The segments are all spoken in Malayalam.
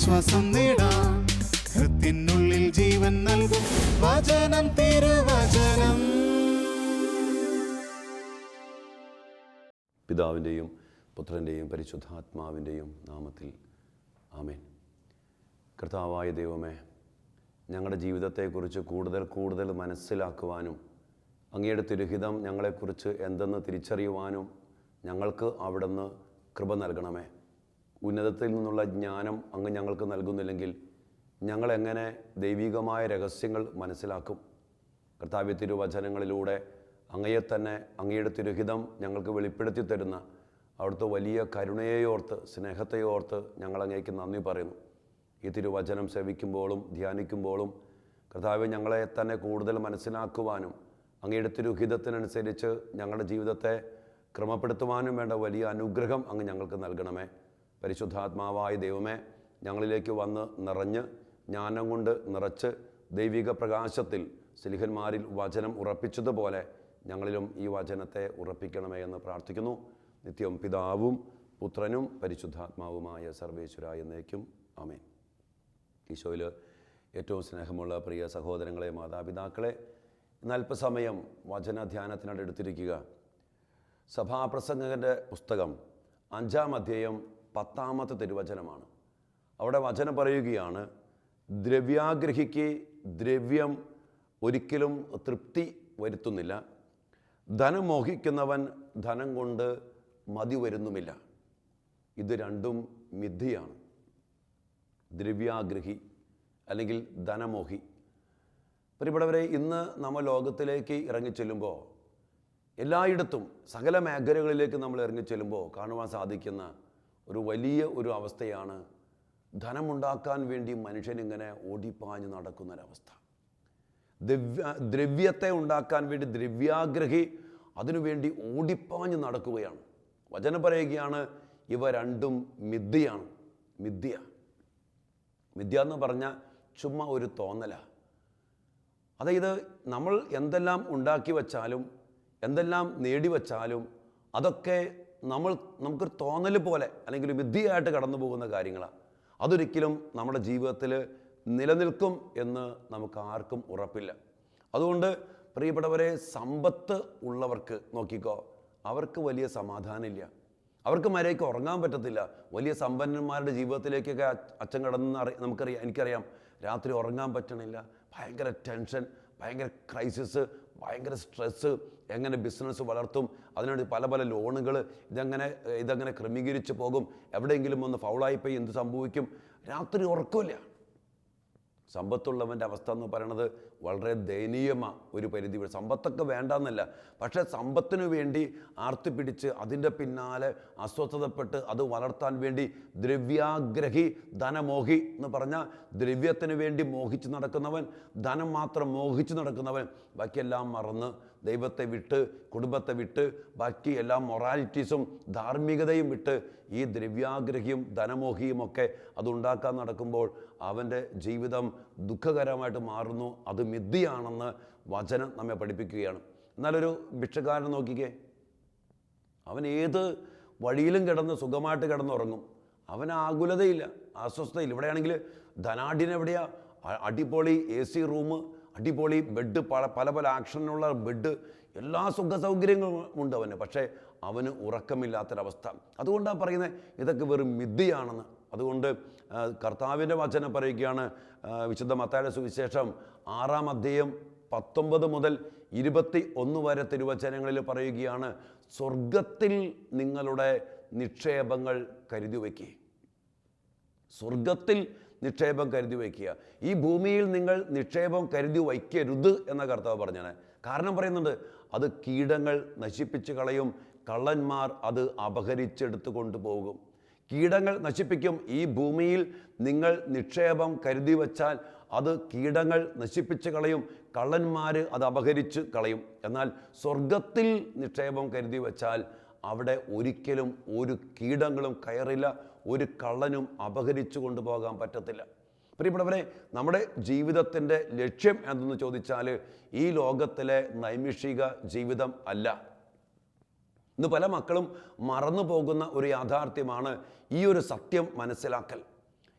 ആശ്വാസം നേടാം. ഹൃത്തിനുള്ളിൽ ജീവൻ നൽകും വചനം, തിരുവചനം. പിതാവിൻ്റെയും പുത്രൻ്റെയും പരിശുദ്ധാത്മാവിൻ്റെയും നാമത്തിൽ ആമേൻ. കർത്താവായ ദൈവമേ, ഞങ്ങളുടെ ജീവിതത്തെക്കുറിച്ച് കൂടുതൽ മനസ്സിലാക്കുവാനും അങ്ങയുടെ തിരുഹിതം ഞങ്ങളെക്കുറിച്ച് എന്തെന്ന് തിരിച്ചറിയുവാനും ഞങ്ങൾക്ക് അവിടുന്ന് കൃപ നൽകണമേ. ഉന്നതത്തിൽ നിന്നുള്ള ജ്ഞാനം അങ്ങ് ഞങ്ങൾക്ക് നൽകുന്നില്ലെങ്കിൽ ഞങ്ങളെങ്ങനെ ദൈവികമായ രഹസ്യങ്ങൾ മനസ്സിലാക്കും? കർത്താവ്യ തിരുവചനങ്ങളിലൂടെ അങ്ങയെ തന്നെ, അങ്ങയുടെ തിരുഹിതം ഞങ്ങൾക്ക് വെളിപ്പെടുത്തി തരുന്ന അവിടുത്തെ വലിയ കരുണയെയോർത്ത്, സ്നേഹത്തെയോർത്ത് ഞങ്ങളങ്ങേക്ക് നന്ദി പറയുന്നു. ഈ തിരുവചനം സേവിക്കുമ്പോഴും ധ്യാനിക്കുമ്പോഴും കർത്താവെ, ഞങ്ങളെ തന്നെ കൂടുതൽ മനസ്സിലാക്കുവാനും അങ്ങയുടെ തിരുഹിതത്തിനനുസരിച്ച് ഞങ്ങളുടെ ജീവിതത്തെ ക്രമപ്പെടുത്തുവാനും വേണ്ട വലിയ അനുഗ്രഹം അങ്ങ് ഞങ്ങൾക്ക് നൽകണമേ. പരിശുദ്ധാത്മാവായ ദൈവമേ, ഞങ്ങളിലേക്ക് വന്ന് നിറഞ്ഞ് ജ്ഞാനം കൊണ്ട് നിറച്ച് ദൈവിക പ്രകാശത്തിൽ സ്ലീഹന്മാരിൽ വചനം ഉറപ്പിച്ചതുപോലെ ഞങ്ങളിലും ഈ വചനത്തെ ഉറപ്പിക്കണമേ എന്ന് പ്രാർത്ഥിക്കുന്നു. നിത്യം പിതാവും പുത്രനും പരിശുദ്ധാത്മാവുമായ സർവേശ്വരായ എന്നേക്കും ആമേൻ. ഈശോയിൽ ഏറ്റവും സ്നേഹമുള്ള പ്രിയ സഹോദരങ്ങളെ, മാതാപിതാക്കളെ, ഇന്ന് അല്പസമയം വചനധ്യാനത്തിനായിട്ട് എടുത്തിരിക്കുക സഭാപ്രസംഗകൻ്റെ പുസ്തകം 5-ാം അധ്യായം 10-ാമത്തെ തിരുവചനമാണ്. അവിടെ വചനം പറയുകയാണ്, ദ്രവ്യാഗ്രഹിക്ക് ദ്രവ്യം ഒരിക്കലും തൃപ്തി വരുത്തുന്നില്ല, ധനം മോഹിക്കുന്നവൻ ധനം കൊണ്ട് മതി വരുന്നുമില്ല. ഇത് രണ്ടും മിഥ്യയാണ്. ദ്രവ്യാഗ്രഹി അല്ലെങ്കിൽ ധനമോഹി. പ്രിയപ്പെട്ടവരെ, ഇന്ന് നമ്മൾ ലോകത്തിലേക്ക് ഇറങ്ങിച്ചെല്ലുമ്പോൾ, എല്ലായിടത്തും സകല മേഖലകളിലേക്ക് നമ്മൾ ഇറങ്ങിച്ചെല്ലുമ്പോൾ കാണുവാൻ സാധിക്കുന്ന ഒരു അവസ്ഥയാണ് ധനമുണ്ടാക്കാൻ വേണ്ടി മനുഷ്യനിങ്ങനെ ഓടിപ്പാഞ്ഞ് നടക്കുന്നൊരവസ്ഥ. ദ്രവ്യത്തെ ഉണ്ടാക്കാൻ വേണ്ടി ദ്രവ്യാഗ്രഹി അതിനുവേണ്ടി ഓടിപ്പാഞ്ഞ് നടക്കുകയാണ്. വചനം പറയുകയാണ്, ഇവ രണ്ടും മിഥ്യയാണ്. മിഥ്യ എന്ന് പറഞ്ഞാൽ ചുമ്മാ ഒരു തോന്നലാണ്. അതായത് നമ്മൾ എന്തെല്ലാം ഉണ്ടാക്കി വച്ചാലും എന്തെല്ലാം നേടിവച്ചാലും അതൊക്കെ നമുക്കൊരു തോന്നൽ പോലെ അല്ലെങ്കിൽ മിഥ്യയായിട്ട് കടന്നു പോകുന്ന കാര്യങ്ങളാണ്. അതൊരിക്കലും നമ്മുടെ ജീവിതത്തിൽ നിലനിൽക്കും എന്ന് നമുക്ക് ആർക്കും ഉറപ്പില്ല. അതുകൊണ്ട് പ്രിയപ്പെട്ടവരെ, സമ്പത്ത് ഉള്ളവർക്ക് നോക്കിക്കോ, അവർക്ക് വലിയ സമാധാനമില്ല. അവർക്ക് മര്യാദയ്ക്ക് ഉറങ്ങാൻ പറ്റത്തില്ല. വലിയ സമ്പന്നന്മാരുടെ ജീവിതത്തിലേക്കൊക്കെ അച്ഛൻ കടന്ന് എനിക്കറിയാം, രാത്രി ഉറങ്ങാൻ പറ്റണില്ല, ഭയങ്കര ടെൻഷൻ, ഭയങ്കര ക്രൈസിസ്, ഭയങ്കര സ്ട്രെസ്സ്. എങ്ങനെ ബിസിനസ് വളർത്തും, അതിനുവേണ്ടി പല ലോണുകൾ, ഇതെങ്ങനെ ക്രമീകരിച്ച് പോകും, എവിടെയെങ്കിലും ഒന്ന് ഫൗളായിപ്പോയി എന്ത് സംഭവിക്കും, രാത്രി ഉറക്കമില്ല. സമ്പത്തുള്ളവൻ്റെ അവസ്ഥ എന്ന് പറയുന്നത് വളരെ ദയനീയമാണ്. ഒരു പരിധി വരെ സമ്പത്തൊക്കെ വേണ്ടെന്നല്ല, പക്ഷേ സമ്പത്തിനു വേണ്ടി ആർത്തിപ്പിടിച്ച് അതിൻ്റെ പിന്നാലെ അസ്വസ്ഥതപ്പെട്ട് അത് വളർത്താൻ വേണ്ടി ദ്രവ്യാഗ്രഹി ധനമോഹി എന്ന് പറഞ്ഞാൽ ദ്രവ്യത്തിന് വേണ്ടി മോഹിച്ച് നടക്കുന്നവൻ, ധനം മാത്രം മോഹിച്ച് നടക്കുന്നവൻ, ബാക്കിയെല്ലാം മറന്ന് ദൈവത്തെ വിട്ട്, കുടുംബത്തെ വിട്ട്, ബാക്കി എല്ലാ മൊറാലിറ്റീസും ധാർമ്മികതയും വിട്ട് ഈ ദ്രവ്യാഗ്രഹിയും ധനമോഹിയും ഒക്കെ അതുണ്ടാക്കാൻ നടക്കുമ്പോൾ അവൻ്റെ ജീവിതം ദുഃഖകരമായിട്ട് മാറുന്നു. അത് മിഥ്യയാണെന്ന് വചനം നമ്മെ പഠിപ്പിക്കുകയാണ്. എന്നാലൊരു ഭിക്ഷക്കാരൻ നോക്കിക്കേ, അവൻ ഏത് വഴിയിലും കിടന്ന് സുഖമായിട്ട് കിടന്നുറങ്ങും. അവന് ആകുലതയില്ല, അസ്വസ്ഥതയില്ല. ഇവിടെയാണെങ്കിൽ ധനാഢ്യനെവിടെയാ, അടിപൊളി AC റൂം, അടിപൊളി ബെഡ്, പല ആക്ഷനുള്ള ബെഡ്, എല്ലാ സുഖ സൗകര്യങ്ങളും ഉണ്ട് അവന്. പക്ഷേ അവന് ഉറക്കമില്ലാത്തൊരവസ്ഥ. അതുകൊണ്ടാണ് പറയുന്നത് ഇതൊക്കെ വെറും മിഥ്യയാണെന്ന്. അതുകൊണ്ട് കർത്താവിൻ്റെ വചനം പറയുകയാണ്, വിശുദ്ധ മത്തായിയുടെ സുവിശേഷം 6-ാം അധ്യായം 19 മുതൽ 21 വരെ തിരുവചനങ്ങളിൽ പറയുകയാണ്, സ്വർഗത്തിൽ നിങ്ങളുടെ നിക്ഷേപങ്ങൾ കരുതി വയ്ക്കുക. സ്വർഗത്തിൽ നിക്ഷേപം കരുതി വയ്ക്കുക. ഈ ഭൂമിയിൽ നിങ്ങൾ നിക്ഷേപം കരുതി വയ്ക്കരുത് എന്ന കർത്താവ് പറഞ്ഞാണ്. കാരണം പറയുന്നുണ്ട്, അത് കീടങ്ങൾ നശിപ്പിച്ച് കളയും, കള്ളന്മാർ അത് അപഹരിച്ചെടുത്ത് കൊണ്ടുപോകും. കീടങ്ങൾ നശിപ്പിക്കും. ഈ ഭൂമിയിൽ നിങ്ങൾ നിക്ഷേപം കരുതി വച്ചാൽ അത് കീടങ്ങൾ നശിപ്പിച്ച് കളയും, കള്ളന്മാർ അത് അപഹരിച്ച് കളയും. എന്നാൽ സ്വർഗത്തിൽ നിക്ഷേപം കരുതി വച്ചാൽ അവിടെ ഒരിക്കലും ഒരു കീടങ്ങളും കയറില്ല, ഒരു കള്ളനും അപഹരിച്ചു കൊണ്ടുപോകാൻ പറ്റത്തില്ല. പ്രിയപ്പെട്ടവരെ, നമ്മുടെ ജീവിതത്തിൻ്റെ ലക്ഷ്യം എന്തെന്ന് ചോദിച്ചാൽ ഈ ലോകത്തിലെ നൈമിഷിക ജീവിതം അല്ല. ഇന്ന് പല മക്കളും മറന്നു പോകുന്ന ഒരു യാഥാർത്ഥ്യമാണ് ഈ ഒരു സത്യം മനസ്സിലാക്കൽ.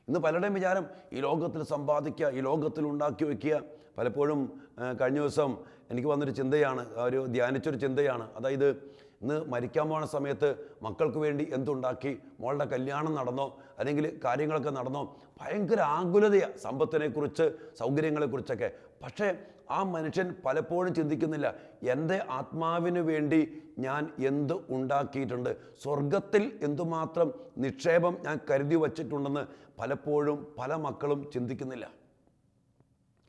ഇന്ന് പലരുടെയും വിചാരം ഈ ലോകത്തിൽ സമ്പാദിക്കുക, ഈ ലോകത്തിൽ ഉണ്ടാക്കി വയ്ക്കുക. പലപ്പോഴും കഴിഞ്ഞ ദിവസം എനിക്ക് വന്നൊരു ചിന്തയാണ്, ധ്യാനിച്ചൊരു ചിന്തയാണ്. അതായത് ഇന്ന് മരിക്കാൻ പോകുന്ന സമയത്ത് മക്കൾക്ക് വേണ്ടി എന്തുണ്ടാക്കി, മോളുടെ കല്യാണം നടന്നോ, അല്ലെങ്കിൽ കാര്യങ്ങളൊക്കെ നടന്നോ, ഭയങ്കര ആകുലതയാണ് സമ്പത്തിനെക്കുറിച്ച്, സൗകര്യങ്ങളെക്കുറിച്ചൊക്കെ. പക്ഷേ ആ മനുഷ്യൻ പലപ്പോഴും ചിന്തിക്കുന്നില്ല, എൻ്റെ ആത്മാവിന് വേണ്ടി ഞാൻ എന്ത് ഉണ്ടാക്കിയിട്ടുണ്ട്, സ്വർഗത്തിൽ എന്തുമാത്രം നിക്ഷേപം ഞാൻ കരുതി വച്ചിട്ടുണ്ടെന്ന് പലപ്പോഴും പല മക്കളും ചിന്തിക്കുന്നില്ല.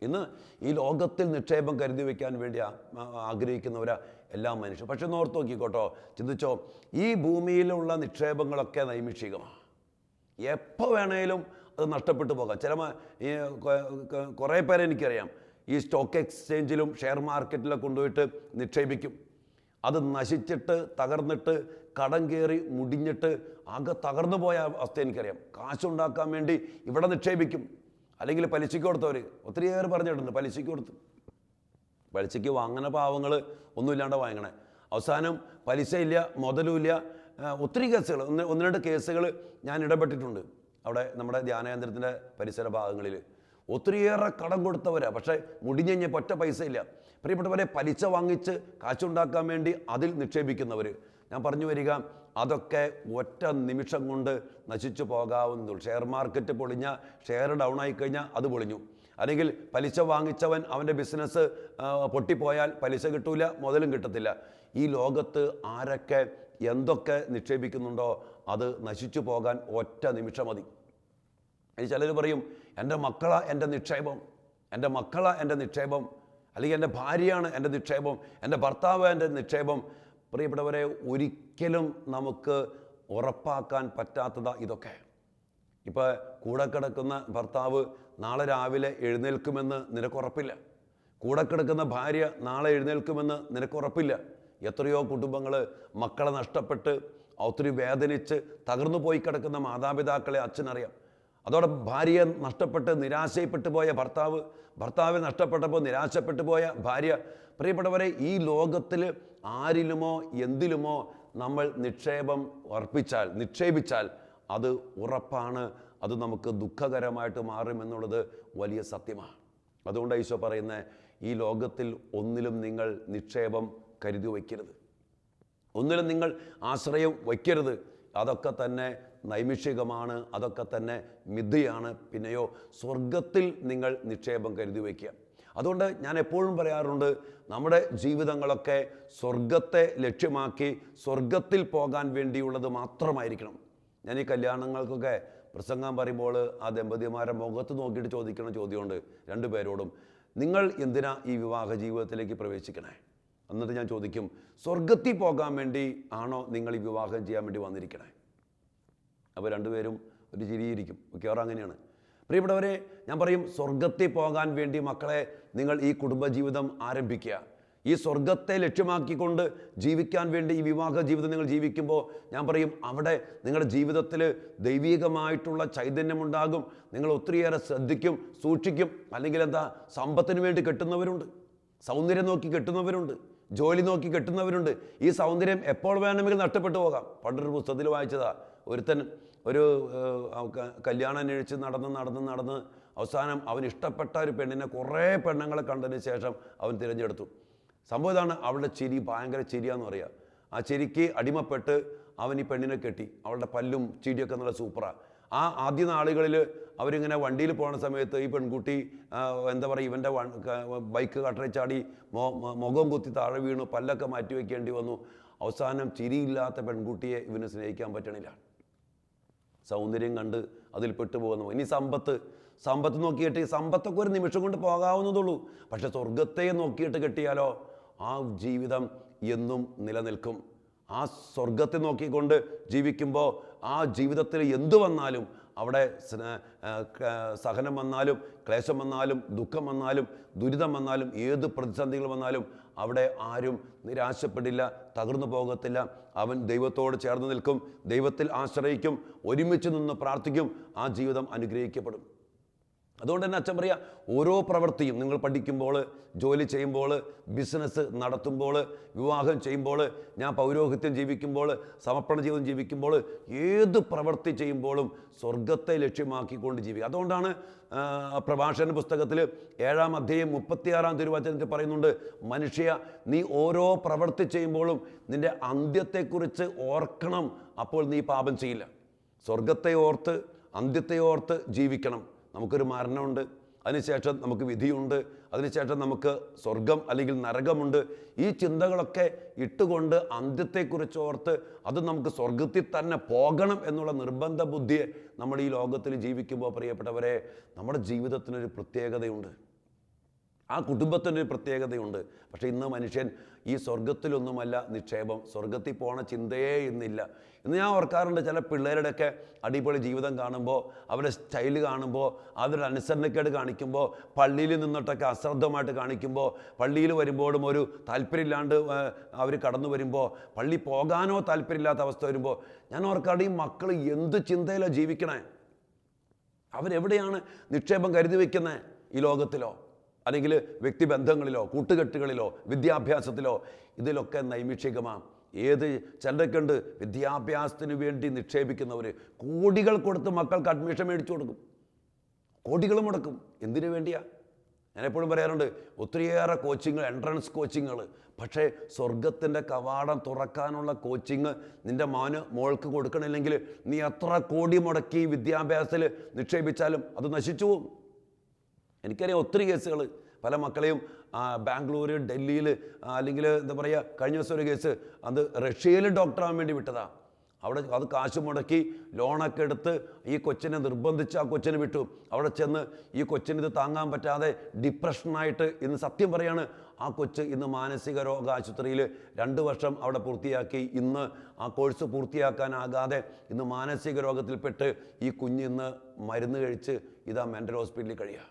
ഇന്ന് ഈ ലോകത്തിൽ നിക്ഷേപം കരുതി വയ്ക്കാൻ വേണ്ടി ആഗ്രഹിക്കുന്നവരാ എല്ലാ മനുഷ്യരും. പക്ഷെ ഒന്ന് ഓർത്ത് നോക്കിക്കോട്ടോ, ചിന്തിച്ചോ, ഈ ഭൂമിയിലുള്ള നിക്ഷേപങ്ങളൊക്കെ നൈമിഷികമാണ്. എപ്പോൾ വേണേലും അത് നഷ്ടപ്പെട്ടു പോകാം. കുറേ പേരെ എനിക്കറിയാം, ഈ സ്റ്റോക്ക് എക്സ്ചേഞ്ചിലും ഷെയർ മാർക്കറ്റിലൊക്കെ കൊണ്ടുപോയിട്ട് നിക്ഷേപിക്കും. അത് നശിച്ചിട്ട് തകർന്നിട്ട് കടം കയറി മുടിഞ്ഞിട്ട് ആകെ തകർന്നു പോയ അവസ്ഥ എനിക്കറിയാം. കാശുണ്ടാക്കാൻ വേണ്ടി ഇവിടെ നിക്ഷേപിക്കും, അല്ലെങ്കിൽ പലിശയ്ക്ക് കൊടുത്തവർ ഒത്തിരിയേറെ പറഞ്ഞിട്ടുണ്ട്. പലിശയ്ക്ക് വാങ്ങുന്ന പാവങ്ങൾ ഒന്നുമില്ലാണ്ട് വാങ്ങണേ. അവസാനം പലിശയില്ല, മുതലുമില്ല. ഒത്തിരി കേസുകൾ, ഒന്ന് രണ്ട് കേസുകൾ ഞാൻ ഇടപെട്ടിട്ടുണ്ട് അവിടെ നമ്മുടെ ധ്യാനകേന്ദ്രത്തിൻ്റെ പരിസര ഭാഗങ്ങളിൽ. ഒത്തിരിയേറെ കടം കൊടുത്തവരാ, പക്ഷേ മുടിഞ്ഞ് ഒറ്റ പൈസ ഇല്ല. പ്രിയപ്പെട്ടവരെ, പലിശ വാങ്ങിച്ച് കാശുണ്ടാക്കാൻ വേണ്ടി അതിൽ നിക്ഷേപിക്കുന്നവർ, ഞാൻ പറഞ്ഞു വരിക, അതൊക്കെ ഒറ്റ നിമിഷം കൊണ്ട് നശിച്ചു പോകാവുന്നതുള്ളൂ. ഷെയർ മാർക്കറ്റ് പൊളിഞ്ഞ, ഷെയർ ഡൗൺ ആയിക്കഴിഞ്ഞാൽ അത് പൊളിഞ്ഞു. അല്ലെങ്കിൽ പലിശ വാങ്ങിച്ചവൻ അവൻ്റെ ബിസിനസ് പൊട്ടിപ്പോയാൽ പലിശ കിട്ടൂല, മുതലും കിട്ടത്തില്ല. ഈ ലോകത്ത് ആരൊക്കെ എന്തൊക്കെ നിക്ഷേപിക്കുന്നുണ്ടോ അത് നശിച്ചു പോകാൻ ഒറ്റ നിമിഷം മതി. ഇനി ചിലർ പറയും, എൻ്റെ മക്കളാ എൻ്റെ നിക്ഷേപം, എൻ്റെ മക്കളാ എൻ്റെ നിക്ഷേപം, അല്ലെങ്കിൽ എൻ്റെ ഭാര്യയാണ് എൻ്റെ നിക്ഷേപം, എൻ്റെ ഭർത്താവ് എൻ്റെ നിക്ഷേപം. പ്രിയപ്പെട്ടവരെ, ഒരിക്കലും നമുക്ക് ഉറപ്പാക്കാൻ പറ്റാത്തതാ ഇതൊക്കെ. ഇപ്പോൾ കൂടെ കിടക്കുന്ന ഭർത്താവ് നാളെ രാവിലെ എഴുന്നേൽക്കുമെന്ന് നിനക്കുറപ്പില്ല. കൂടെ കിടക്കുന്ന ഭാര്യ നാളെ എഴുന്നേൽക്കുമെന്ന് നിനക്കുറപ്പില്ല. എത്രയോ കുടുംബങ്ങൾ മക്കളെ നഷ്ടപ്പെട്ട് ഒത്തിരി വേദനിച്ച് തകർന്നു പോയി കിടക്കുന്ന മാതാപിതാക്കളെ അച്ഛനറിയാം. അതോടെ ഭാര്യയെ നഷ്ടപ്പെട്ട് നിരാശപ്പെട്ടു പോയ ഭർത്താവ്, ഭർത്താവിനെ നഷ്ടപ്പെട്ടപ്പോൾ നിരാശപ്പെട്ടു പോയ ഭാര്യ. പ്രിയപ്പെട്ടവരെ, ഈ ലോകത്തിൽ ആരിലുമോ എന്തിലുമോ നമ്മൾ നിക്ഷേപിച്ചാൽ അത് ഉറപ്പാണ്, അത് നമുക്ക് ദുഃഖകരമായിട്ട് മാറുമെന്നുള്ളത് വലിയ സത്യമാണ്. അതുകൊണ്ട് ഈശോ പറയുന്നത്, ഈ ലോകത്തിൽ ഒന്നിലും നിങ്ങൾ നിക്ഷേപം കരുതി വയ്ക്കരുത്, ഒന്നിലും നിങ്ങൾ ആശ്രയം വയ്ക്കരുത്. അതൊക്കെ തന്നെ നൈമിഷികമാണ്, അതൊക്കെ തന്നെ മിഥ്യയാണ്. പിന്നെയോ സ്വർഗത്തിൽ നിങ്ങൾ നിക്ഷേപം കരുതി വയ്ക്കുക. അതുകൊണ്ട് ഞാൻ എപ്പോഴും പറയാറുണ്ട്, നമ്മുടെ ജീവിതങ്ങളൊക്കെ സ്വർഗത്തെ ലക്ഷ്യമാക്കി സ്വർഗത്തിൽ പോകാൻ വേണ്ടിയുള്ളത് മാത്രമായിരിക്കണം. ഞാൻ ഈ കല്യാണങ്ങൾക്കൊക്കെ പ്രസംഗം പറയുമ്പോൾ ആ ദമ്പതിമാരെ മുഖത്ത് നോക്കിയിട്ട് ചോദിക്കുന്ന ചോദ്യമുണ്ട് രണ്ടുപേരോടും, നിങ്ങൾ എന്തിനാ ഈ വിവാഹ ജീവിതത്തിലേക്ക് പ്രവേശിക്കണേ? എന്നിട്ട് ഞാൻ ചോദിക്കും, സ്വർഗത്തിൽ പോകാൻ വേണ്ടി ആണോ നിങ്ങൾ ഈ വിവാഹം ചെയ്യാൻ വേണ്ടി വന്നിരിക്കണേ? അപ്പോൾ രണ്ടുപേരും ഒരു ചിരിയിരിക്കും. മിക്കവാറും അങ്ങനെയാണ്. പ്രിയപ്പെട്ടവരെ, ഞാൻ പറയും, സ്വർഗത്തിൽ പോകാൻ വേണ്ടി മക്കളെ നിങ്ങൾ ഈ കുടുംബജീവിതം ആരംഭിക്കുക. ഈ സ്വർഗത്തെ ലക്ഷ്യമാക്കിക്കൊണ്ട് ജീവിക്കാൻ വേണ്ടി ഈ വിവാഹ ജീവിതം നിങ്ങൾ ജീവിക്കുമ്പോൾ ഞാൻ പറയും, അവിടെ നിങ്ങളുടെ ജീവിതത്തിൽ ദൈവികമായിട്ടുള്ള ചൈതന്യമുണ്ടാകും. നിങ്ങൾ ഒത്തിരിയേറെ ശ്രദ്ധിക്കും, സൂക്ഷിക്കും. അല്ലെങ്കിൽ സമ്പത്തിന് വേണ്ടി കെട്ടുന്നവരുണ്ട്, സൗന്ദര്യം നോക്കി കെട്ടുന്നവരുണ്ട്, ജോലി നോക്കി കെട്ടുന്നവരുണ്ട്. ഈ സൗന്ദര്യം എപ്പോൾ വേണമെങ്കിലും നഷ്ടപ്പെട്ടു പോകാം. പണ്ടൊരു പുസ്തകത്തിൽ വായിച്ചതാ, ഒരുത്തൻ ഒരു കല്യാണം അന്വേഷിച്ച് നടന്ന് അവസാനം അവൻ ഇഷ്ടപ്പെട്ട ഒരു പെണ്ണിനെ കുറേ പെണ്ണുങ്ങളെ കണ്ടതിന് ശേഷം അവൻ തിരഞ്ഞെടുത്തു. സംഭവം ഇതാണ്, അവളുടെ ചിരി ഭയങ്കര ചിരിയാന്ന് പറയുക. ആ ചിരിക്ക് അടിമപ്പെട്ട് അവൻ ഈ പെണ്ണിനെ കെട്ടി. അവളുടെ പല്ലും ചിരിയൊക്കെ നല്ല സൂപ്പറാണ്. ആ ആദ്യ നാളുകളിൽ അവരിങ്ങനെ വണ്ടിയിൽ പോകുന്ന സമയത്ത് ഈ പെൺകുട്ടി ഇവൻ്റെ ബൈക്ക് കട്ടറി ചാടി മുഖം കുത്തി താഴെ വീണു, പല്ലൊക്കെ മാറ്റി വയ്ക്കേണ്ടി വന്നു. അവസാനം ചിരിയില്ലാത്ത പെൺകുട്ടിയെ ഇവന് സ്നേഹിക്കാൻ പറ്റണില്ല. സൗന്ദര്യം കണ്ട് അതിൽ പെട്ടുപോകുന്നു. ഇനി സമ്പത്ത് നോക്കിയിട്ട്, സമ്പത്തൊക്കെ ഒരു നിമിഷം കൊണ്ട് പോകാവുന്നതുള്ളൂ. പക്ഷെ സ്വർഗത്തെ നോക്കിയിട്ട് കെട്ടിയാലോ ആ ജീവിതം എന്നും നിലനിൽക്കും. ആ സ്വർഗത്തെ നോക്കിക്കൊണ്ട് ജീവിക്കുമ്പോൾ ആ ജീവിതത്തിൽ എന്തു വന്നാലും, അവിടെ സഹനം വന്നാലും, ക്ലേശം വന്നാലും, ദുഃഖം വന്നാലും, ദുരിതം വന്നാലും, ഏത് പ്രതിസന്ധികൾ വന്നാലും അവിടെ ആരും നിരാശപ്പെടില്ല, തകർന്നു പോകത്തില്ല. അവൻ ദൈവത്തോട് ചേർന്ന് നിൽക്കും, ദൈവത്തിൽ ആശ്രയിക്കും, ഒരുമിച്ച് നിന്ന് പ്രാർത്ഥിക്കും. ആ ജീവിതം അനുഗ്രഹിക്കപ്പെടും. അതുകൊണ്ട് തന്നെ അച്ഛൻ പറയുക, ഓരോ പ്രവൃത്തിയും നിങ്ങൾ പഠിക്കുമ്പോൾ, ജോലി ചെയ്യുമ്പോൾ, ബിസിനസ് നടത്തുമ്പോൾ, വിവാഹം ചെയ്യുമ്പോൾ, ഞാൻ പൗരോഹിത്യം ജീവിക്കുമ്പോൾ, സമർപ്പണ ജീവിതം ജീവിക്കുമ്പോൾ, ഏത് പ്രവൃത്തി ചെയ്യുമ്പോഴും സ്വർഗത്തെ ലക്ഷ്യമാക്കിക്കൊണ്ട് ജീവിക്കുക. അതുകൊണ്ടാണ് പ്രഭാഷണ പുസ്തകത്തിൽ 7-ാം അധ്യായം 36-ാം തിരുവചനത്തിൽ പറയുന്നുണ്ട്, മനുഷ്യ, നീ ഓരോ പ്രവൃത്തി ചെയ്യുമ്പോഴും നിൻ്റെ അന്ത്യത്തെക്കുറിച്ച് ഓർക്കണം, അപ്പോൾ നീ പാപം ചെയ്യില്ല. സ്വർഗത്തെ ഓർത്ത് അന്ത്യത്തെ ഓർത്ത് ജീവിക്കണം. നമുക്കൊരു മരണമുണ്ട്, അതിനുശേഷം നമുക്ക് വിധിയുണ്ട്, അതിനുശേഷം നമുക്ക് സ്വർഗം അല്ലെങ്കിൽ നരകമുണ്ട്. ഈ ചിന്തകളൊക്കെ ഇട്ടുകൊണ്ട് അന്ത്യത്തെക്കുറിച്ച് ഓർത്ത് അത് നമുക്ക് സ്വർഗത്തിൽ തന്നെ പോകണം എന്നുള്ള നിർബന്ധ ബുദ്ധിയെ നമ്മൾ ഈ ലോകത്തിൽ ജീവിക്കുമ്പോൾ, പ്രിയപ്പെട്ടവരെ, നമ്മുടെ ജീവിതത്തിനൊരു പ്രത്യേകതയുണ്ട്, ആ കുടുംബത്തിനൊരു പ്രത്യേകതയുണ്ട്. പക്ഷേ ഇന്ന് മനുഷ്യൻ ഈ സ്വർഗത്തിലൊന്നുമല്ല നിക്ഷേപം, സ്വർഗത്തിൽ പോണ ചിന്തയേ ഇന്നില്ല. ഇന്ന് ഞാൻ ഓർക്കാറുണ്ട്, ചില പിള്ളേരുടെയൊക്കെ അടിപൊളി ജീവിതം കാണുമ്പോൾ, അവരുടെ സ്റ്റൈല് കാണുമ്പോൾ, അവരുടെ അനുസരണക്കേട് കാണിക്കുമ്പോൾ, പള്ളിയിൽ നിന്നിട്ടൊക്കെ അശ്രദ്ധമായിട്ട് കാണിക്കുമ്പോൾ, പള്ളിയിൽ വരുമ്പോഴും ഒരു താല്പര്യമില്ലാണ്ട് അവർ കടന്നു വരുമ്പോൾ, പള്ളി പോകാനോ താല്പര്യമില്ലാത്ത അവസ്ഥ വരുമ്പോൾ ഞാൻ ഓർക്കാറുണ്ട്, ഈ മക്കൾ എന്ത് ചിന്തയിലാണ് ജീവിക്കണേ? അവരെവിടെയാണ് നിക്ഷേപം കരുതി വയ്ക്കുന്നത്? ഈ ലോകത്തിലോ അല്ലെങ്കിൽ വ്യക്തിബന്ധങ്ങളിലോ കൂട്ടുകെട്ടുകളിലോ വിദ്യാഭ്യാസത്തിലോ? ഇതിലൊക്കെ നൈമിഷികമാണ്. ചിലരൊക്കെ ഉണ്ട് വിദ്യാഭ്യാസത്തിന് വേണ്ടി നിക്ഷേപിക്കുന്നവർ, കോടികൾ കൊടുത്ത് മക്കൾക്ക് അഡ്മിഷൻ മേടിച്ചു കൊടുക്കും, കോടികൾ മുടക്കും. എന്തിനു വേണ്ടിയാ? ഞാനെപ്പോഴും പറയാറുണ്ട്, ഒത്തിരിയേറെ കോച്ചിങ്, എൻട്രൻസ് കോച്ചിങ്ങുകൾ. പക്ഷേ സ്വർഗത്തിൻ്റെ കവാടം തുറക്കാനുള്ള കോച്ചിങ് നിൻ്റെ മോൾക്ക് കൊടുക്കണില്ലെങ്കിൽ നീ എത്ര കോടി മുടക്കി വിദ്യാഭ്യാസത്തിൽ നിക്ഷേപിച്ചാലും അത് നശിച്ചു പോകും. എനിക്കറിയാം ഒത്തിരി കേസുകൾ, പല മക്കളെയും ബാംഗ്ലൂർ, ഡൽഹിയിൽ, അല്ലെങ്കിൽ എന്താ പറയുക, കഴിഞ്ഞ ദിവസം ഒരു കേസ്, അത് റഷ്യയിൽ ഡോക്ടറാകാൻ വേണ്ടി വിട്ടതാണ്. അവിടെ അത് കാശ് മുടക്കി ലോണൊക്കെ എടുത്ത് ഈ കൊച്ചിനെ നിർബന്ധിച്ച് ആ കൊച്ചിനെ വിട്ടു. അവിടെ ചെന്ന് ഈ കൊച്ചിന് ഇത് താങ്ങാൻ പറ്റാതെ ഡിപ്രഷനായിട്ട് ഇന്ന് സത്യം പറയാണ്, ആ കൊച്ച് ഇന്ന് മാനസിക രോഗ ആശുപത്രിയിൽ 2 വർഷം അവിടെ പൂർത്തിയാക്കി. ഇന്ന് ആ കോഴ്സ് പൂർത്തിയാക്കാനാകാതെ ഇന്ന് മാനസിക രോഗത്തിൽപ്പെട്ട് ഈ കുഞ്ഞിന്ന് മരുന്ന് കഴിച്ച് ഇതാ മെൻ്റൽ ഹോസ്പിറ്റലിൽ കഴിയുക.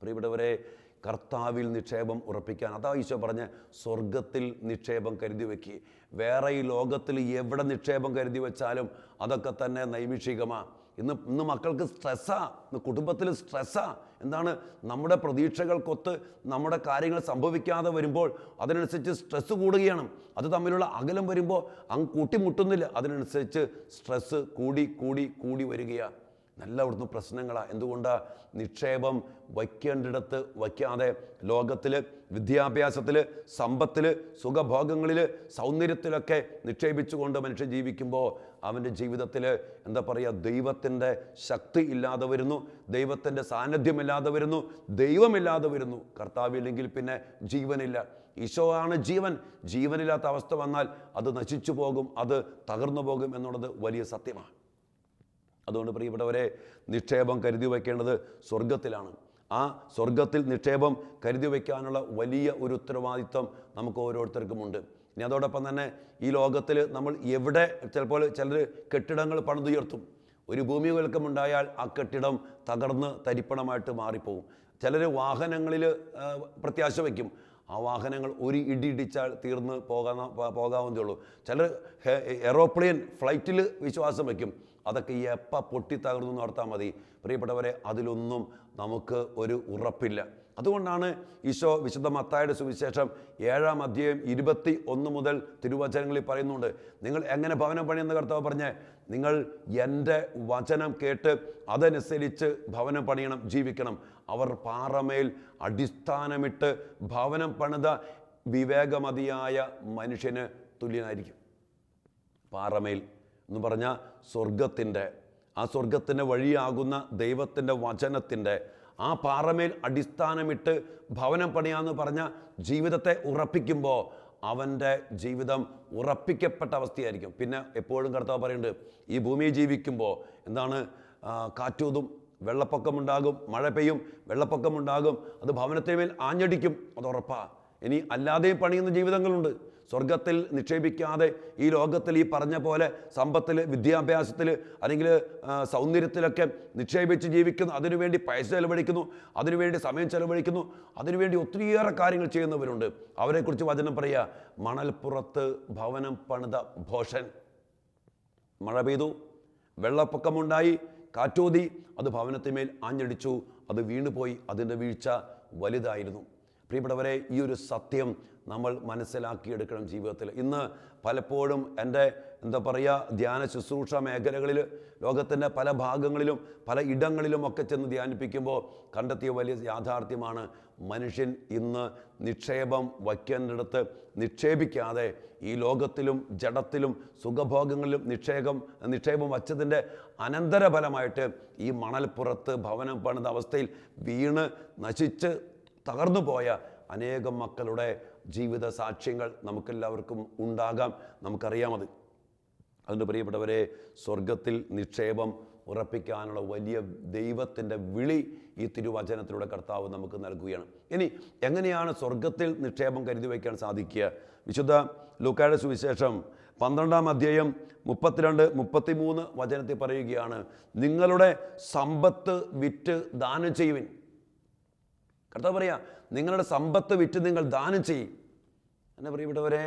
പ്രിയപ്പെട്ടവരെ, കർത്താവിൽ നിക്ഷേപം ഉറപ്പിക്കാൻ, അതാ ഈശോ പറഞ്ഞ സ്വർഗത്തിൽ നിക്ഷേപം കരുതി വയ്ക്കുക. വേറെ ഈ ലോകത്തിൽ എവിടെ നിക്ഷേപം കരുതി വെച്ചാലും അതൊക്കെ തന്നെ നൈമിഷികമാണ്. ഇന്ന് മക്കൾക്ക് സ്ട്രെസ്സാണ്, ഇന്ന് കുടുംബത്തിൽ സ്ട്രെസ്സാണ്. എന്താണ്? നമ്മുടെ പ്രതീക്ഷകൾക്കൊത്ത് നമ്മുടെ കാര്യങ്ങൾ സംഭവിക്കാതെ വരുമ്പോൾ അതിനനുസരിച്ച് സ്ട്രെസ്സ് കൂടുകയാണ്. അത് തമ്മിലുള്ള അകലം വരുമ്പോൾ അങ്ങ് കൂട്ടിമുട്ടുന്നില്ല, അതിനനുസരിച്ച് സ്ട്രെസ്സ് കൂടി കൂടി കൂടി വരികയാണ്. അവിടുന്ന് പ്രശ്നങ്ങളാണ്. എന്തുകൊണ്ടാണ്? നിക്ഷേപം വയ്ക്കേണ്ടിടത്ത് വയ്ക്കാതെ ലോകത്തിൽ, വിദ്യാഭ്യാസത്തിൽ, സമ്പത്തിൽ, സുഖഭോഗങ്ങളിൽ, സൗന്ദര്യത്തിലൊക്കെ നിക്ഷേപിച്ചുകൊണ്ട് മനുഷ്യൻ ജീവിക്കുമ്പോൾ അവൻ്റെ ജീവിതത്തിൽ എന്താ പറയുക, ദൈവത്തിൻ്റെ ശക്തി ഇല്ലാതെ വരുന്നു, ദൈവത്തിൻ്റെ സാന്നിധ്യമില്ലാതെ വരുന്നു, ദൈവമില്ലാതെ വരുന്നു. കർത്താവില്ലെങ്കിൽ പിന്നെ ജീവനില്ല. ഈശോ ആണ് ജീവൻ. ജീവനില്ലാത്ത അവസ്ഥ വന്നാൽ അത് നശിച്ചു പോകും, അത് തകർന്നു പോകും എന്നുള്ളത് വലിയ സത്യമാണ്. അതുകൊണ്ട് പ്രിയപ്പെട്ടവരെ, നിക്ഷേപം കരുതി വയ്ക്കേണ്ടത് സ്വർഗത്തിലാണ്. ആ സ്വർഗത്തിൽ നിക്ഷേപം കരുതി വയ്ക്കാനുള്ള വലിയ ഒരു ഉത്തരവാദിത്വം നമുക്ക് ഓരോരുത്തർക്കുമുണ്ട്. ഇനി അതോടൊപ്പം തന്നെ ഈ ലോകത്തിൽ നമ്മൾ എവിടെ, ചിലപ്പോൾ ചിലർ കെട്ടിടങ്ങൾ പണിതുയർത്തും. ഒരു ഭൂമികുലുക്കമുണ്ടായാൽ ആ കെട്ടിടം തകർന്ന് തരിപ്പണമായിട്ട് മാറിപ്പോകും. ചിലർ വാഹനങ്ങളിൽ പ്രത്യാശ വയ്ക്കും. ആ വാഹനങ്ങൾ ഒരു ഇടിച്ചാൽ തീർന്ന് പോകാവുന്നതേ ഉള്ളൂ. ചിലർ എറോപ്ലെയിൻ, ഫ്ലൈറ്റിൽ വിശ്വാസം വയ്ക്കും. അതൊക്കെ എപ്പോൾ പൊട്ടി തകർന്നു ഓർത്താൽ മതി. പ്രിയപ്പെട്ടവരെ, അതിലൊന്നും നമുക്ക് ഒരു ഉറപ്പില്ല. അതുകൊണ്ടാണ് ഈശോ വിശുദ്ധ മത്തായിയുടെ സുവിശേഷം 7-ാം അധ്യായം 21 മുതൽ തിരുവചനങ്ങളിൽ പറയുന്നുണ്ട്, നിങ്ങൾ എങ്ങനെ ഭവനം പണിയെന്ന് കർത്താവ് പറഞ്ഞേ, നിങ്ങൾ എൻ്റെ വചനം കേട്ട് അതനുസരിച്ച് ഭവനം പണിയണം, ജീവിക്കണം. അവർ പാറമേൽ അടിസ്ഥാനമിട്ട് ഭവനം പണിത വിവേകമതിയായ മനുഷ്യന് തുല്യനായിരിക്കും. പാറമേൽ എന്ന് പറഞ്ഞാൽ സ്വർഗത്തിൻ്റെ, ആ സ്വർഗത്തിൻ്റെ വഴിയാകുന്ന ദൈവത്തിൻ്റെ വചനത്തിൻ്റെ ആ പാറമേൽ അടിസ്ഥാനമിട്ട് ഭവനം പണിയാന്ന് പറഞ്ഞ ജീവിതത്തെ ഉറപ്പിക്കുമ്പോൾ അവൻ്റെ ജീവിതം ഉറപ്പിക്കപ്പെട്ട അവസ്ഥയായിരിക്കും. പിന്നെ എപ്പോഴും കർത്താവ് പറയുന്നുണ്ട്, ഈ ഭൂമിയിൽ ജീവിക്കുമ്പോൾ എന്താണ്, കാറ്റൂതും, വെള്ളപ്പൊക്കമുണ്ടാകും, മഴ പെയ്യും, വെള്ളപ്പൊക്കമുണ്ടാകും, അത് ഭവനത്തിന്മേൽ ആഞ്ഞടിക്കും, അത് ഉറപ്പാണ്. ഇനി അല്ലാതെയും പണിയുന്ന ജീവിതങ്ങളുണ്ട്. സ്വർഗത്തിൽ നിക്ഷേപിക്കാതെ ഈ ലോകത്തിൽ ഈ പറഞ്ഞ പോലെ സമ്പത്തിൽ, വിദ്യാഭ്യാസത്തിൽ, അല്ലെങ്കിൽ സൗന്ദര്യത്തിലൊക്കെ നിക്ഷേപിച്ച് ജീവിക്കുന്നു, അതിനുവേണ്ടി പൈസ ചെലവഴിക്കുന്നു, അതിനുവേണ്ടി സമയം ചെലവഴിക്കുന്നു, അതിനുവേണ്ടി ഒത്തിരിയേറെ കാര്യങ്ങൾ ചെയ്യുന്നവരുണ്ട്. അവരെക്കുറിച്ച് വചനം പറയുക, മണൽപ്പുറത്ത് ഭവനം പണിത ഭോഷൻ. മഴ പെയ്തു, വെള്ളപ്പൊക്കമുണ്ടായി, കാറ്റോതി അത് ഭവനത്തിന്മേൽ ആഞ്ഞടിച്ചു, അത് വീണുപോയി. അതിൻ്റെ വീഴ്ച വലുതായിരുന്നു. പ്രിയപ്പെട്ടവരെ, ഈ ഒരു സത്യം നമ്മൾ മനസ്സിലാക്കിയെടുക്കണം ജീവിതത്തിൽ. ഇന്ന് പലപ്പോഴും എൻ്റെ ധ്യാന ശുശ്രൂഷ മേഖലകളിൽ ലോകത്തിൻ്റെ പല ഭാഗങ്ങളിലും പല ഇടങ്ങളിലും ഒക്കെ ചെന്ന് ധ്യാനിപ്പിക്കുമ്പോൾ കണ്ടെത്തിയ വലിയ യാഥാർത്ഥ്യമാണ്, മനുഷ്യൻ ഇന്ന് നിക്ഷേപം വയ്ക്കേണ്ടിടത്ത് നിക്ഷേപിക്കാതെ ഈ ലോകത്തിലും ജഡത്തിലും സുഖഭോഗങ്ങളിലും നിക്ഷേപം വച്ചതിൻ്റെ അനന്തരഫലമായിട്ട് ഈ മണൽപ്പുറത്ത് ഭവനം പണിത അവസ്ഥയിൽ വീണ് നശിച്ച് തകർന്നു പോയ അനേകം മക്കളുടെ ജീവിത സാക്ഷ്യങ്ങൾ നമുക്കെല്ലാവർക്കും ഉണ്ടാകാം, നമുക്കറിയാമത്. അതുകൊണ്ട് പ്രിയപ്പെട്ടവരെ, സ്വർഗത്തിൽ നിക്ഷേപം ഉറപ്പിക്കാനുള്ള വലിയ ദൈവത്തിൻ്റെ വിളി ഈ തിരുവചനത്തിലൂടെ കർത്താവ് നമുക്ക് നൽകുകയാണ്. ഇനി എങ്ങനെയാണ് സ്വർഗത്തിൽ നിക്ഷേപം കരുതി വയ്ക്കാൻ സാധിക്കുക? വിശുദ്ധ ലൂക്കായുടെ സുവിശേഷം 12-ാം അധ്യായം 32-33 വചനത്തിൽ പറയുകയാണ്, നിങ്ങളുടെ സമ്പത്ത് വിറ്റ് ദാനം ചെയ്യുവിൻ. കർത്താവ് പറയാ, നിങ്ങളുടെ സമ്പത്ത് വിറ്റ് നിങ്ങൾ ദാനം ചെയ്യും. എന്നെ പ്രിയപ്പെട്ടവരെ,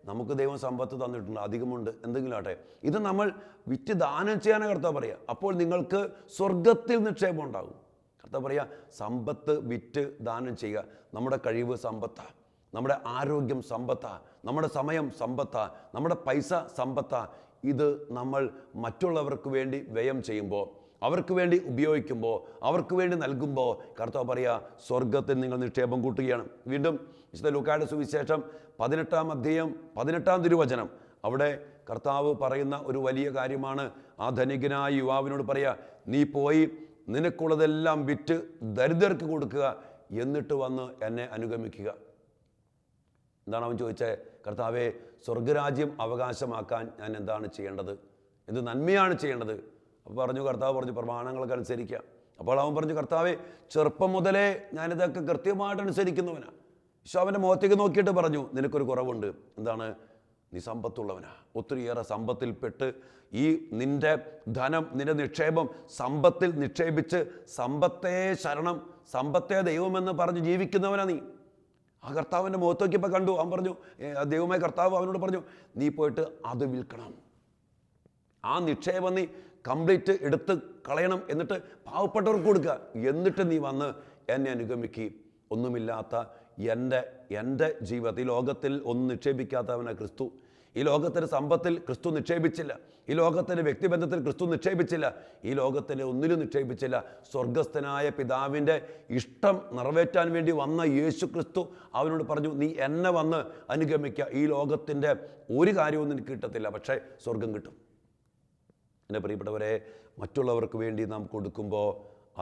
നമുക്ക് ദൈവം സമ്പത്ത് തന്നിട്ടുണ്ട്, അധികമുണ്ട്, എന്തെങ്കിലും ആട്ടെ. ഇത് നമ്മൾ വിറ്റ് ദാനം ചെയ്യാനാണ് കർത്താവ് പറയുക. അപ്പോൾ നിങ്ങൾക്ക് സ്വർഗത്തിൽ നിക്ഷേപം ഉണ്ടാകും. കർത്താവ് പറയുക, സമ്പത്ത് വിറ്റ് ദാനം ചെയ്യുക. നമ്മുടെ കഴിവ് സമ്പത്താ, നമ്മുടെ ആരോഗ്യം സമ്പത്താ, നമ്മുടെ സമയം സമ്പത്താ, നമ്മുടെ പൈസ സമ്പത്താ. ഇത് നമ്മൾ മറ്റുള്ളവർക്ക് വേണ്ടി വ്യയം ചെയ്യുമ്പോൾ, അവർക്ക് വേണ്ടി ഉപയോഗിക്കുമ്പോൾ, അവർക്ക് വേണ്ടി നൽകുമ്പോൾ കർത്താവ് പറയുക, സ്വർഗത്തിൽ നിങ്ങൾ നിക്ഷേപം കൂട്ടുകയാണ്. വീണ്ടും വിശുദ്ധ ലൂക്കായുടെ സുവിശേഷം 18-ാം അധ്യായം 18-ാം തിരുവചനം, അവിടെ കർത്താവ് പറയുന്ന ഒരു വലിയ കാര്യമാണ്. ആ ധനികനായ യുവാവിനോട് പറയുക, നീ പോയി നിനക്കുള്ളതെല്ലാം വിറ്റ് ദരിദ്രർക്ക് കൊടുക്കുക, എന്നിട്ട് വന്ന് എന്നെ അനുഗമിക്കുക. എന്താണ് അവൻ ചോദിച്ചത്? കർത്താവേ, സ്വർഗരാജ്യം അവകാശമാക്കാൻ ഞാൻ എന്താണ് ചെയ്യേണ്ടത്? എന്ത് നന്മയാണ് ചെയ്യേണ്ടത്? അപ്പോൾ കർത്താവ് പറഞ്ഞു, പ്രമാണങ്ങൾക്ക് അനുസരിക്കുക. അപ്പോൾ അവൻ പറഞ്ഞു, കർത്താവേ, ചെറുപ്പം മുതലേ ഞാനിതൊക്കെ കൃത്യമായിട്ട് അനുസരിക്കുന്നവനാ. ഈശോ അവൻ്റെ മുഖത്തേക്ക് നോക്കിയിട്ട് പറഞ്ഞു, നിനക്കൊരു കുറവുണ്ട്. എന്താണ്? നീ സമ്പത്തുള്ളവനാ. ഒത്തിരിയേറെ സമ്പത്തിൽപ്പെട്ട് ഈ നിൻ്റെ ധനം, നിൻ്റെ നിക്ഷേപം സമ്പത്തിൽ നിക്ഷേപിച്ച് സമ്പത്തേ ശരണം, സമ്പത്തേ ദൈവമെന്ന് പറഞ്ഞ് ജീവിക്കുന്നവനാ നീ. ആ കർത്താവിൻ്റെ മുഖത്ത് നോക്കിയപ്പോൾ കണ്ടു. അവൻ പറഞ്ഞു, ദൈവമായ കർത്താവ് അവനോട് പറഞ്ഞു, നീ പോയിട്ട് അത് വിൽക്കണം, ആ നിക്ഷേപം നീ കംപ്ലീറ്റ് എടുത്ത് കളയണം, എന്നിട്ട് പാവപ്പെട്ടവർക്ക് കൊടുക്കുക, എന്നിട്ട് നീ വന്ന് എന്നെ അനുഗമിക്കുക. ഒന്നുമില്ലാത്ത എൻ്റെ ജീവിതത്തിൽ ഈ ലോകത്തിൽ ഒന്നും നിക്ഷേപിക്കാത്തവനാ ക്രിസ്തു. ഈ ലോകത്തിൻ്റെ സമ്പത്തിൽ ക്രിസ്തു നിക്ഷേപിച്ചില്ല, ഈ ലോകത്തിൻ്റെ വ്യക്തിബന്ധത്തിൽ ക്രിസ്തു നിക്ഷേപിച്ചില്ല, ഈ ലോകത്തിൻ്റെ ഒന്നിലും നിക്ഷേപിച്ചില്ല. സ്വർഗസ്ഥനായ പിതാവിൻ്റെ ഇഷ്ടം നിറവേറ്റാൻ വേണ്ടി വന്ന യേശു ക്രിസ്തു അവനോട് പറഞ്ഞു, നീ എന്നെ വന്ന് അനുഗമിക്കുക. ഈ ലോകത്തിൻ്റെ ഒരു കാര്യവും നിനക്ക് കിട്ടത്തില്ല, പക്ഷേ സ്വർഗം കിട്ടും. എൻ്റെ പ്രിയപ്പെട്ടവരെ, മറ്റുള്ളവർക്ക് വേണ്ടി നാം കൊടുക്കുമ്പോൾ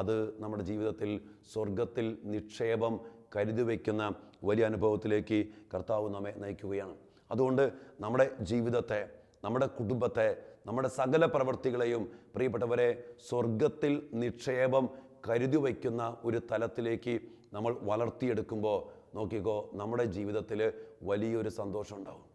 അത് നമ്മുടെ ജീവിതത്തിൽ സ്വർഗത്തിൽ നിക്ഷേപം കരുതി വയ്ക്കുന്ന വലിയ അനുഭവത്തിലേക്ക് കർത്താവ് നമ്മെ നയിക്കുകയാണ്. അതുകൊണ്ട് നമ്മുടെ ജീവിതത്തെ, നമ്മുടെ കുടുംബത്തെ, നമ്മുടെ സകല പ്രവൃത്തികളെയും പ്രിയപ്പെട്ടവരെ സ്വർഗത്തിൽ നിക്ഷേപം കരുതി വയ്ക്കുന്ന ഒരു തലത്തിലേക്ക് നമ്മൾ വളർത്തിയെടുക്കുമ്പോൾ നോക്കിക്കോ, നമ്മുടെ ജീവിതത്തിൽ വലിയൊരു സന്തോഷം ഉണ്ടാകും.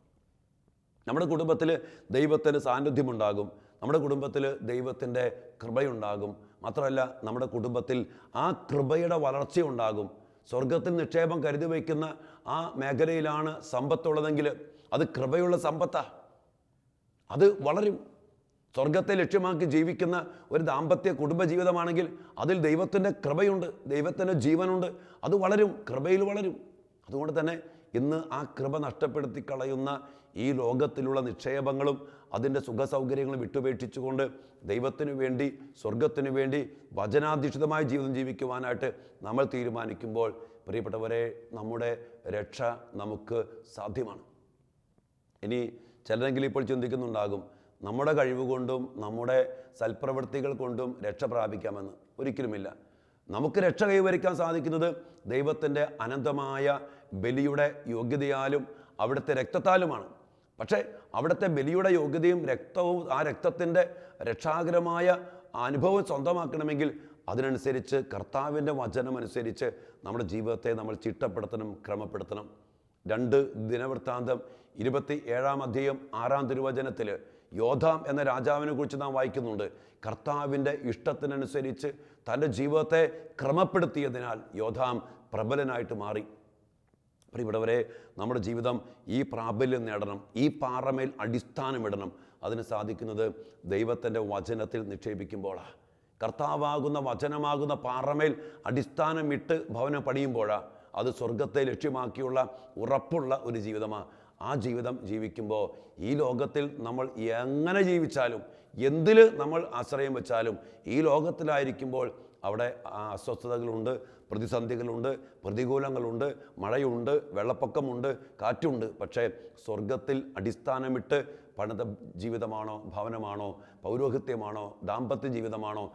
നമ്മുടെ കുടുംബത്തിൽ ദൈവത്തിൻ്റെ സാന്നിധ്യമുണ്ടാകും, നമ്മുടെ കുടുംബത്തിൽ ദൈവത്തിൻ്റെ കൃപയുണ്ടാകും. മാത്രമല്ല, നമ്മുടെ കുടുംബത്തിൽ ആ കൃപയുടെ വളർച്ചയുണ്ടാകും. സ്വർഗത്തിൽ നിക്ഷേപം കരുതി വയ്ക്കുന്ന ആ മേഖലയിലാണ് സമ്പത്തുള്ളതെങ്കിൽ അത് കൃപയുള്ള സമ്പത്താണ്, അത് വളരും. സ്വർഗത്തെ ലക്ഷ്യമാക്കി ജീവിക്കുന്ന ഒരു ദാമ്പത്യ കുടുംബജീവിതമാണെങ്കിൽ അതിൽ ദൈവത്തിൻ്റെ കൃപയുണ്ട്, ദൈവത്തിൻ്റെ ജീവനുണ്ട്, അത് വളരും, കൃപയിൽ വളരും. അതുകൊണ്ട് തന്നെ ഇന്ന് ആ കൃപ നഷ്ടപ്പെടുത്തി കളയുന്ന ഈ ലോകത്തിലുള്ള നിക്ഷേപങ്ങളും അതിൻ്റെ സുഖസൗകര്യങ്ങളും വിട്ടുപേക്ഷിച്ചുകൊണ്ട് ദൈവത്തിനു വേണ്ടി, സ്വർഗത്തിനു വേണ്ടി വചനാധിഷ്ഠിതമായ ജീവിതം ജീവിക്കുവാനായിട്ട് നമ്മൾ തീരുമാനിക്കുമ്പോൾ പ്രിയപ്പെട്ടവരെ, നമ്മുടെ രക്ഷ നമുക്ക് സാധ്യമാണ്. ഇനി ചിലരെങ്കിലും ഇപ്പോൾ ചിന്തിക്കുന്നുണ്ടാകും, നമ്മുടെ കഴിവ് കൊണ്ടും നമ്മുടെ സൽപ്രവൃത്തികൾ കൊണ്ടും രക്ഷ പ്രാപിക്കാമെന്ന്. ഒരിക്കലുമില്ല. നമുക്ക് രക്ഷ കൈവരിക്കാൻ സാധിക്കുന്നത് ദൈവത്തിൻ്റെ അനന്തമായ ബലിയുടെ യോഗ്യതയാലും അവിടുത്തെ രക്തത്താലുമാണ്. പക്ഷേ അവിടുത്തെ ബലിയുടെ യോഗ്യതയും രക്തവും ആ രക്തത്തിൻ്റെ രക്ഷാകരമായ അനുഭവം സ്വന്തമാക്കണമെങ്കിൽ അതിനനുസരിച്ച് കർത്താവിൻ്റെ വചനമനുസരിച്ച് നമ്മുടെ ജീവിതത്തെ നമ്മൾ ചിട്ടപ്പെടുത്തണം, ക്രമപ്പെടുത്തണം. 2 ദിനവൃത്താന്തം 27-ാം അധ്യായം 6-ാം തിരുവചനത്തിൽ യോഥാം എന്ന രാജാവിനെ കുറിച്ച് നാം വായിക്കുന്നുണ്ട്. കർത്താവിൻ്റെ ഇഷ്ടത്തിനനുസരിച്ച് തൻ്റെ ജീവിതത്തെ ക്രമപ്പെടുത്തിയതിനാൽ യോഥാം പ്രബലനായിട്ട് മാറി. പ്രിയപ്പെട്ടവരെ, നമ്മുടെ ജീവിതം ഈ പ്രാബല്യം നേടണം, ഈ പാറമേൽ അടിസ്ഥാനമിടണം. അതിന് സാധിക്കുന്നത് ദൈവത്തിൻ്റെ വചനത്തിൽ നിക്ഷേപിക്കുമ്പോഴാണ്. കർത്താവാകുന്ന വചനമാകുന്ന പാറമേൽ അടിസ്ഥാനമിട്ട് ഭവനം പണിയുമ്പോഴാണ് അത് സ്വർഗത്തെ ലക്ഷ്യമാക്കിയുള്ള ഉറപ്പുള്ള ഒരു ജീവിതമാണ്. ആ ജീവിതം ജീവിക്കുമ്പോൾ ഈ ലോകത്തിൽ നമ്മൾ എങ്ങനെ ജീവിച്ചാലും, എന്തിൽ നമ്മൾ ആശ്രയം വെച്ചാലും, ഈ ലോകത്തിലായിരിക്കുമ്പോൾ അവിടെ അസ്വസ്ഥതകളുണ്ട്, പ്രതിസന്ധികളുണ്ട്, പ്രതികൂലങ്ങളുണ്ട്, മഴയുണ്ട്, വെള്ളപ്പൊക്കമുണ്ട്, കാറ്റുണ്ട്. പക്ഷേ സ്വർഗത്തിൽ അടിസ്ഥാനമിട്ട് പണിത ജീവിതമാണോ, ഭവനമാണോ, പൗരോഹിത്യമാണോ, ദാമ്പത്യ ജീവിതമാണോ,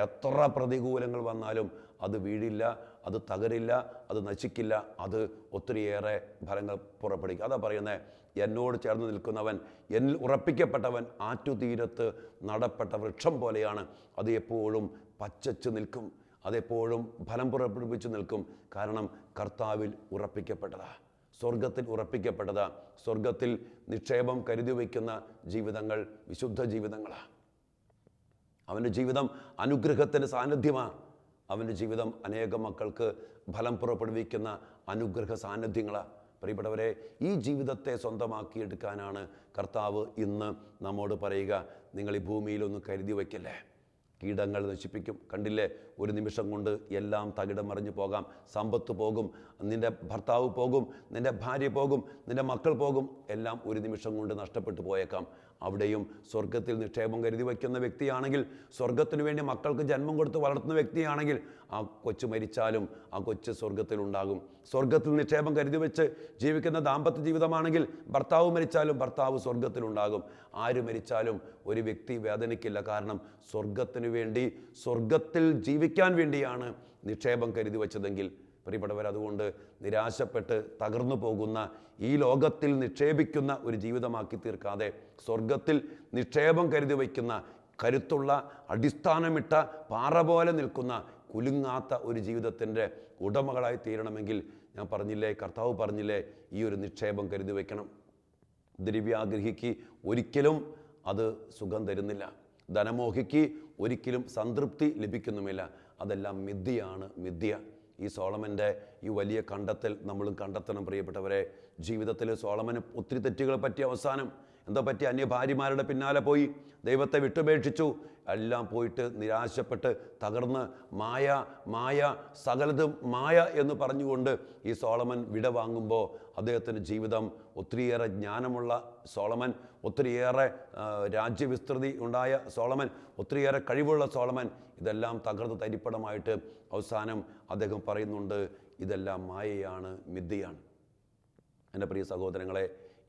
എത്ര പ്രതികൂലങ്ങൾ വന്നാലും അത് വീഴില്ല, അത് തകരില്ല, അത് നശിക്കില്ല, അത് ഒത്തിരിയേറെ ഫലങ്ങൾ പുറപ്പെടുവിക്കും. അതാ പറയുന്നത്, എന്നോട് ചേർന്ന് നിൽക്കുന്നവൻ, എന്നിൽ ഉറപ്പിക്കപ്പെട്ടവൻ ആറ്റുതീരത്ത് നടപ്പെട്ട വൃക്ഷം പോലെയാണ്. അത് എപ്പോഴും പച്ചച്ച് നിൽക്കും, അതെപ്പോഴും ഫലം പുറപ്പെടുവിച്ച് നിൽക്കും. കാരണം കർത്താവിൽ ഉറപ്പിക്കപ്പെട്ടതാ, സ്വർഗത്തിൽ ഉറപ്പിക്കപ്പെട്ടതാ. സ്വർഗത്തിൽ നിക്ഷേപം കരുതി വയ്ക്കുന്ന ജീവിതങ്ങൾ വിശുദ്ധ ജീവിതങ്ങളാണ്. അവൻ്റെ ജീവിതം അനുഗ്രഹത്തിൻ്റെ സാന്നിധ്യമാണ്. അവൻ്റെ ജീവിതം അനേകം മക്കൾക്ക് ഫലം പുറപ്പെടുവിക്കുന്ന അനുഗ്രഹ സാന്നിധ്യങ്ങളാണ്. പ്രിയപ്പെട്ടവരെ, ഈ ജീവിതത്തെ സ്വന്തമാക്കിയെടുക്കാനാണ് കർത്താവ് ഇന്ന് നമ്മോട് പറയുക, നിങ്ങൾ ഈ ഭൂമിയിലൊന്ന് കരുതി വയ്ക്കല്ലേ, കീടങ്ങൾ നശിപ്പിക്കും. കണ്ടില്ലേ, ഒരു നിമിഷം കൊണ്ട് എല്ലാം തകിടം മറിഞ്ഞു പോകാം. സമ്പത്ത് പോകും, നിൻ്റെ ഭർത്താവ് പോകും, നിൻ്റെ ഭാര്യ പോകും, നിൻ്റെ മക്കൾ പോകും, എല്ലാം ഒരു നിമിഷം കൊണ്ട് നഷ്ടപ്പെട്ടു പോയേക്കാം. അവിടെയും സ്വർഗത്തിൽ നിക്ഷേപം കരുതി വയ്ക്കുന്ന വ്യക്തിയാണെങ്കിൽ, സ്വർഗത്തിനു വേണ്ടി മക്കൾക്ക് ജന്മം കൊടുത്ത് വളർത്തുന്ന വ്യക്തിയാണെങ്കിൽ, ആ കൊച്ചു മരിച്ചാലും ആ കൊച്ച് സ്വർഗത്തിലുണ്ടാകും. സ്വർഗത്തിൽ നിക്ഷേപം കരുതി വെച്ച് ജീവിക്കുന്ന ദാമ്പത്യ ജീവിതമാണെങ്കിൽ, ഭർത്താവ് മരിച്ചാലും ഭർത്താവ് സ്വർഗത്തിലുണ്ടാകും. ആര് മരിച്ചാലും ഒരു വ്യക്തി വേദനിക്കില്ല. കാരണം സ്വർഗത്തിനു വേണ്ടി, സ്വർഗത്തിൽ ജീവിക്കാൻ വേണ്ടിയാണ് നിക്ഷേപം കരുതി വച്ചതെങ്കിൽ. പ്രിയപ്പെട്ടവർ, അതുകൊണ്ട് നിരാശപ്പെട്ട് തകർന്നു പോകുന്ന ഈ ലോകത്തിൽ നിക്ഷേപിക്കുന്ന ഒരു ജീവിതമാക്കി തീർക്കാതെ, സ്വർഗത്തിൽ നിക്ഷേപം കരുതി വയ്ക്കുന്ന കരുത്തുള്ള അടിസ്ഥാനമിട്ട പാറ പോലെ നിൽക്കുന്ന കുലുങ്ങാത്ത ഒരു ജീവിതത്തിൻ്റെ ഉടമകളായി തീരണമെങ്കിൽ, ഞാൻ പറഞ്ഞില്ലേ, കർത്താവ് പറഞ്ഞില്ലേ, ഈ ഒരു നിക്ഷേപം കരുതി വയ്ക്കണം. ദ്രവ്യാഗ്രഹിക്ക് ഒരിക്കലും അത് സുഖം തരുന്നില്ല, ധനമോഹിക്ക് ഒരിക്കലും സംതൃപ്തി ലഭിക്കുന്നുമില്ല. അതെല്ലാം മിഥ്യയാണ്, മിഥ്യ. ഈ സോളമൻ്റെ ഈ വലിയ കണ്ടെത്തൽ നമ്മളും കണ്ടെത്തണം. പ്രിയപ്പെട്ടവരെ, ജീവിതത്തിൽ സോളമന് ഒത്തിരി തെറ്റുകൾ പറ്റിയ അവസാനം എന്താ പറ്റി? അന്യഭാര്യമാരുടെ പിന്നാലെ പോയി, ദൈവത്തെ വിട്ടുപേക്ഷിച്ചു, എല്ലാം പോയിട്ട് നിരാശപ്പെട്ട് തകർന്ന് മായ മായ സകലതും മായ എന്ന് പറഞ്ഞുകൊണ്ട് ഈ സോളമൻ വിട വാങ്ങുമ്പോൾ അദ്ദേഹത്തിൻ്റെ ജീവിതം, ഒത്തിരിയേറെ ജ്ഞാനമുള്ള സോളമൻ, ഒത്തിരിയേറെ രാജ്യവിസ്തൃതി ഉണ്ടായ സോളമൻ, ഒത്തിരിയേറെ കഴിവുള്ള സോളമൻ, ഇതെല്ലാം തകർന്ന് തരിപ്പടമായിട്ട് അവസാനം അദ്ദേഹം പറയുന്നുണ്ട്, ഇതെല്ലാം മായയാണ്, മിഥ്യയാണ്. എൻ്റെ പ്രിയ സഹോദരങ്ങളെ,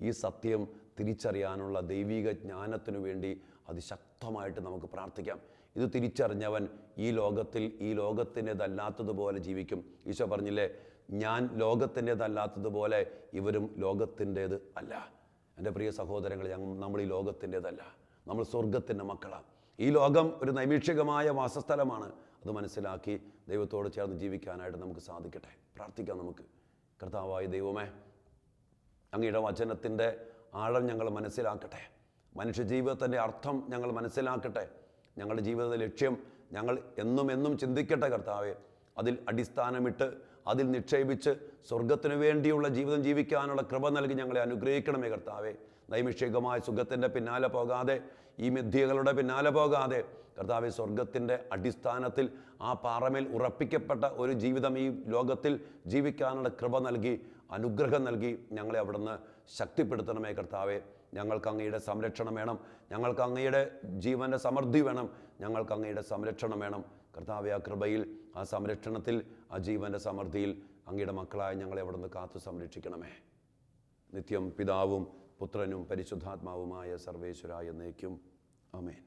ഈ സത്യം തിരിച്ചറിയാനുള്ള ദൈവിക ജ്ഞാനത്തിനു വേണ്ടി അതിശക്തമായിട്ട് നമുക്ക് പ്രാർത്ഥിക്കാം. ഇത് തിരിച്ചറിഞ്ഞവൻ ഈ ലോകത്തിൽ ഈ ലോകത്തിൻ്റെതല്ലാത്തതുപോലെ ജീവിക്കും. ഈശോ പറഞ്ഞില്ലേ, ഞാൻ ലോകത്തിൻ്റെതല്ലാത്തതുപോലെ ഇവരും ലോകത്തിൻ്റേത് അല്ല. എൻ്റെ പ്രിയ സഹോദരങ്ങളെ, നമ്മൾ ഈ ലോകത്തിൻ്റെതല്ല, നമ്മൾ സ്വർഗത്തിൻ്റെ മക്കളാണ്. ഈ ലോകം ഒരു നൈമിഷികമായ വാസസ്ഥലമാണ്. അത് മനസ്സിലാക്കി ദൈവത്തോട് ചേർന്ന് ജീവിക്കാനായിട്ട് നമുക്ക് സാധിക്കട്ടെ. പ്രാർത്ഥിക്കാം നമുക്ക്. കർത്താവായ ദൈവമേ, അങ്ങയുടെ വചനത്തിൻ്റെ ആഴം ഞങ്ങൾ മനസ്സിലാക്കട്ടെ. മനുഷ്യജീവിതത്തിൻ്റെ അർത്ഥം ഞങ്ങൾ മനസ്സിലാക്കട്ടെ. ഞങ്ങളുടെ ജീവിതത്തിലെ ലക്ഷ്യം ഞങ്ങൾ എന്നും ചിന്തിക്കട്ടെ കർത്താവേ. അതിൽ അടിസ്ഥാനമിട്ട്, അതിൽ നിക്ഷേപിച്ച് സ്വർഗത്തിനു വേണ്ടിയുള്ള ജീവിതം ജീവിക്കാനുള്ള കൃപ നൽകി ഞങ്ങളെ അനുഗ്രഹിക്കണമേ കർത്താവേ. നൈമിഷികമായ സുഖത്തിൻ്റെ പിന്നാലെ പോകാതെ, ഈ മിഥ്യകളുടെ പിന്നാലെ പോകാതെ കർത്താവേ, സ്വർഗത്തിൻ്റെ അടിസ്ഥാനത്തിൽ ആ പാറമേൽ ഉറപ്പിക്കപ്പെട്ട ഒരു ജീവിതം ഈ ലോകത്തിൽ ജീവിക്കാനുള്ള കൃപ നൽകി, അനുഗ്രഹം നൽകി ഞങ്ങളെ അവിടുന്ന് ശക്തിപ്പെടുത്തണമേ കർത്താവേ. ഞങ്ങൾക്ക് അങ്ങയുടെ സംരക്ഷണം വേണം, ഞങ്ങൾക്ക് അങ്ങയുടെ ജീവൻ്റെ സമൃദ്ധി വേണം, ഞങ്ങൾക്ക് അങ്ങയുടെ സംരക്ഷണം വേണം കർത്താവേ. ആ കൃപയിൽ, ആ സംരക്ഷണത്തിൽ, ആ ജീവൻ്റെ സമൃദ്ധിയിൽ അങ്ങയുടെ മക്കളായ ഞങ്ങളെ അവിടുന്ന് കാത്തു സംരക്ഷിക്കണമേ. നിത്യം പിതാവും പുത്രനും പരിശുദ്ധാത്മാവുമായ സർവേശ്വരായ എന്നേക്കും ആമേൻ.